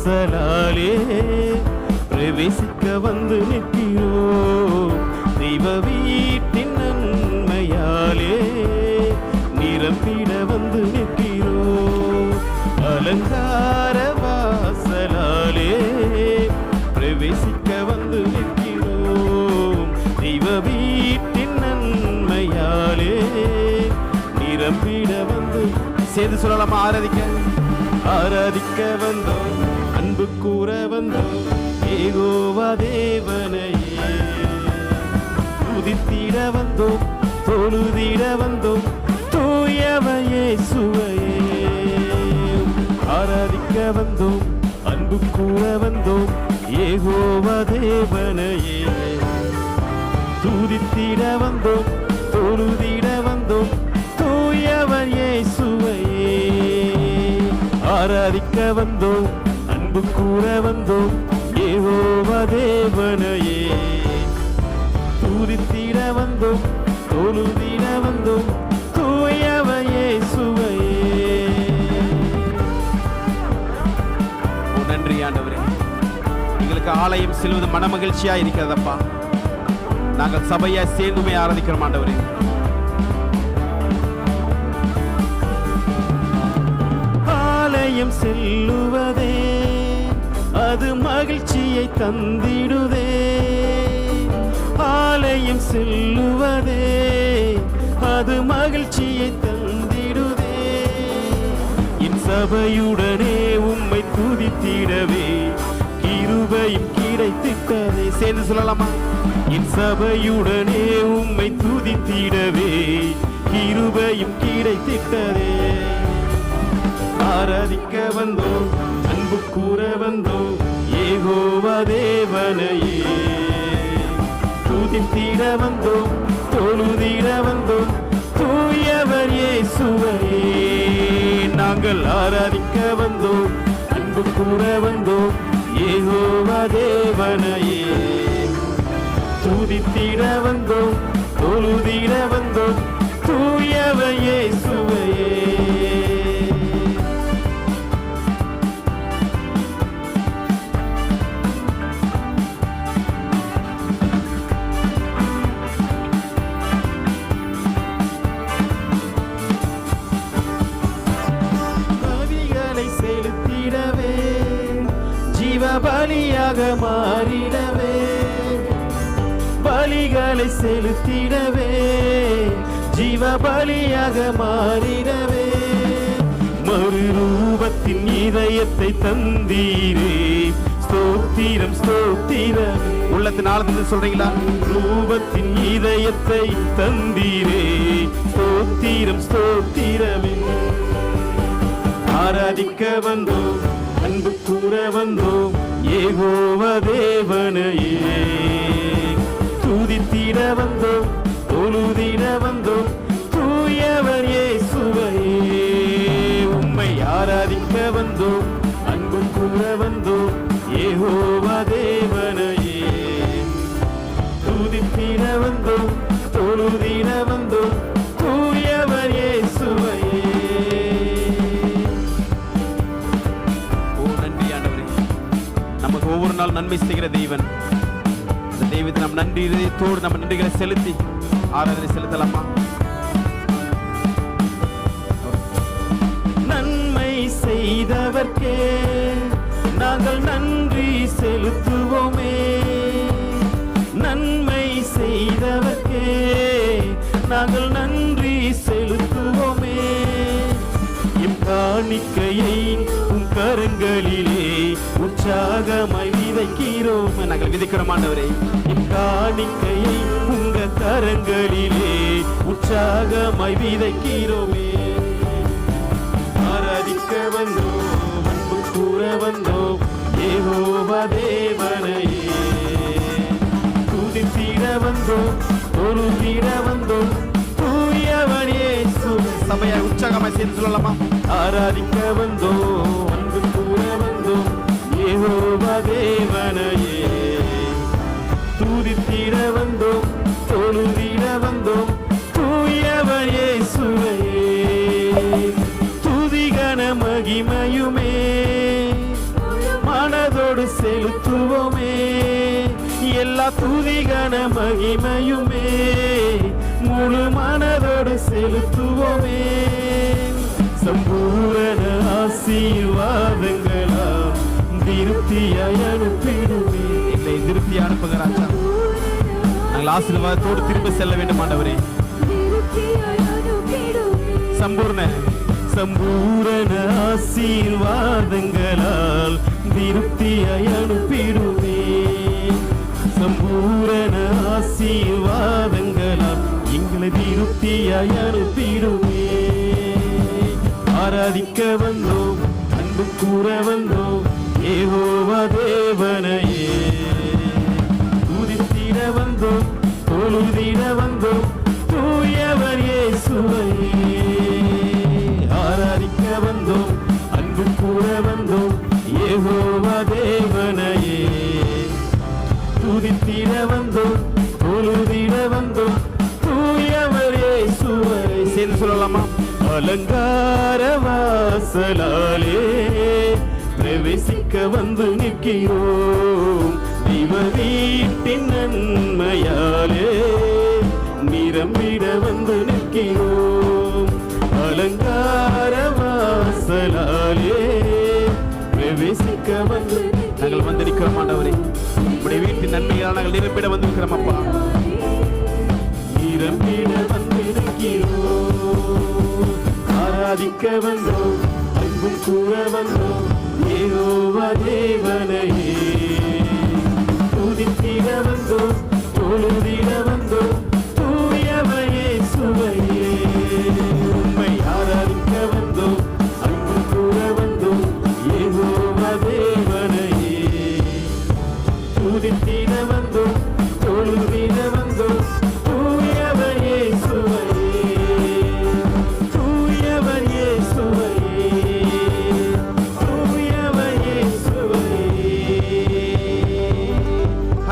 வாசலாலே பிரவேசிக்க வந்து நிற்கிறோம். தெய்வ வீட்டின் நன்மையாலே நிரம்பிட வந்து நிற்கிறோம். அலங்கார வாசலாலே பிரவேசிக்க வந்து நிற்கிறோம். தெய்வ வீட்டின் நன்மையாலே நிரம்பிட வந்து சேர்ந்து சொல்லலாமா? ஆராதிக்க வந்தோம், அன்பு கூற வந்தோம், யெகோவா தேவனையே துதித்திட வந்தோம், தொழுதிட வந்தோம், தூயவர் இயேசுவையே. ஆராதிக்க வந்தோம், அன்பு கூற வந்தோம், யெகோவா தேவனையே துதித்திட வந்தோம், தொழுதிட வந்தோம், தூயவர் இயேசுவையே. ஆராதிக்க வந்தோம், அன்பு கூற வந்தோம், யெகோவா தேவனையே துதித்திட வந்தோம், தொழுதிட வந்தோம், தூயவர் இயேசுவையே. நன்றி ஆண்டவரே, எங்களுக்கு ஆலயம் செல்வது மனமகிழ்ச்சியா இருக்கிறதப்பா. நாங்கள் சபையா சேர்ந்துமே ஆராதிக்கிறோம் ஆண்டவரே. ஆலயம் செல்லுவதே அது மகிழ்ச்சியை தந்திடுதே. ஆலயம் செல்லுவதே அது மகிழ்ச்சியை தந்திடுதே. என் சபையுடனே உம்மை துதித்திடவே கிருபையும் கிடைத்திட்டதே. சேர்ந்து சொல்லலாமா? என் சபையுடனே உம்மை துதித்திடவே கிருபையும் கிடைத்திட்டதே. ஆராதிக்க வந்தோம், அன்பு கூற வந்தோம், யெகோவா தேவனையே துதித்திட வந்தோம், தொழுதிட வந்தோம், தூயவர் இயேசுவையே. நாங்கள் ஆராதிக்க வந்தோம், அன்பு கூற வந்தோம், யெகோவா தேவனையே துதித்திட வந்தோம், தொழுதிட வந்தோம், தூயவர் இயேசுவையே. பலியாக மாறிடவே, பலிகளை செலுத்திடவே, ஜீவ பலியாக மாறிடவே, மறுரூபத்தின் இதயத்தை தந்தீரே. ஸ்தோத்திரம் ஸ்தோத்திரம். உள்ளத்தின் ஆழத்தில் சொல்றீங்களா? ரூபத்தின் இதயத்தை தந்தீரே, ஸ்தோத்திரம் ஸ்தோத்திரமே. ஆராதிக்க வந்தோம், அன்பு கூற வந்தோம், யெகோவா தேவனையே துதித்திட வந்தோம், தொழுதிட வந்தோம், தூயவர் இயேசுவையே. உம்மை ஆராதிக்க வந்தோம், அன்பு கூற வந்தோம், யெகோவா தேவனையே துதித்திட வந்தோம், தொழுதிட வந்தோம், தூயவர் இயேசுவையே. ஒவ்வொரு நாள் நன்மை செய்கிற தெய்வன். இந்த தெய்வத்தை நம் நன்றி இதயத்தோடு நம்ம நன்றிகளை செலுத்தி ஆராதனை செலுத்தலாமா? நன்மை செய்தவர்க்கே நாங்கள் நன்றி செலுத்துவோமே. நன்மை செய்தவர்க்கே நாங்கள் நன்றி செலுத்துவோமே. எம் காணிக்கையை உம் கரங்களிலே உற்சாகமாய் விதைக்கிறோம். நாங்கள் விதைக்கிறோம் ஆண்டவரே. எம் காணிக்கையை உங்க கரங்களிலே உற்சாகமாய் விதைக்கிறோமே. ஆராதிக்க வந்தோம், அன்பு கூற வந்தோம், யெகோவா தேவனையே துதித்திட வந்தோம், தொழுதிட வந்தோம், தூயவர் இயேசு. சபையை உற்சாகமாய் சேர்ந்து சொல்லலாமா? ஆராதிக்க வந்தோம், அன்பு கூற வந்தோம், யெகோவா தேவனையே துதித்திட வந்தோம், தொழுதிட வந்தோம், தூயவர் இயேசுவையே. துதிகன மகிமையுமே செலுத்துவோமே, எல்லா துதிகன மகிமையுமே முழு மனதோடு செலுத்துவோமே. சம்பூரண ஆசீர்வாதங்களாம் திருப்தியாய் அனுப்பிடுமே. எங்களை திருப்தியா அனுப்புங்க ராஜா. நாங்கள் ஆசீர்வாதத்தோடு திரும்ப செல்ல வேண்டும் ஆண்டவரே. சம்பூரண ஆசீர்வாதங்களால் திருப்தியாய் அனுப்பிடுமே. சம்பூரண ஆசீர்வாதங்களால் எங்களை திருப்தியாய் அனுப்பிடுமே. ஆராதிக்க வந்தோம், அன்பு கூற வந்தோம் யெகோவா தேவனையே. துதித்திட வந்தோம், தொழுதிட வந்தோம் தூயவர் இயேசுவையே. ஆராதிக்க வந்தோம், அன்பு கூற வந்தோம் யெகோவா தேவனையே. துதித்திட வந்தோம், தொழுதிட வந்தோம் தூயவர் இயேசுவை. சேர்ந்து சொல்லலாமா? அலங்கார வாசலாலே பிரவேசிக்க வந்து நிற்கிறோம். தெய்வ வீட்டின் நன்மையாலே நிரம்பிட வந்து நிற்கிறோம். அலங்கார வாசலாலே பிரவேசிக்க வந்து நாங்கள் வந்து நிற்கிறோம் ஆண்டவரே. உடைய வீட்டின் நன்மையால் நாங்கள் நிரம்பிட வந்து நிற்கிறோம் அப்பா. நிரம்பிட வந்து நிற்கிறோம். ஆராதிக்க வந்தோம், அன்பும் கூற வந்தோம் யெகோவா தேவனையே.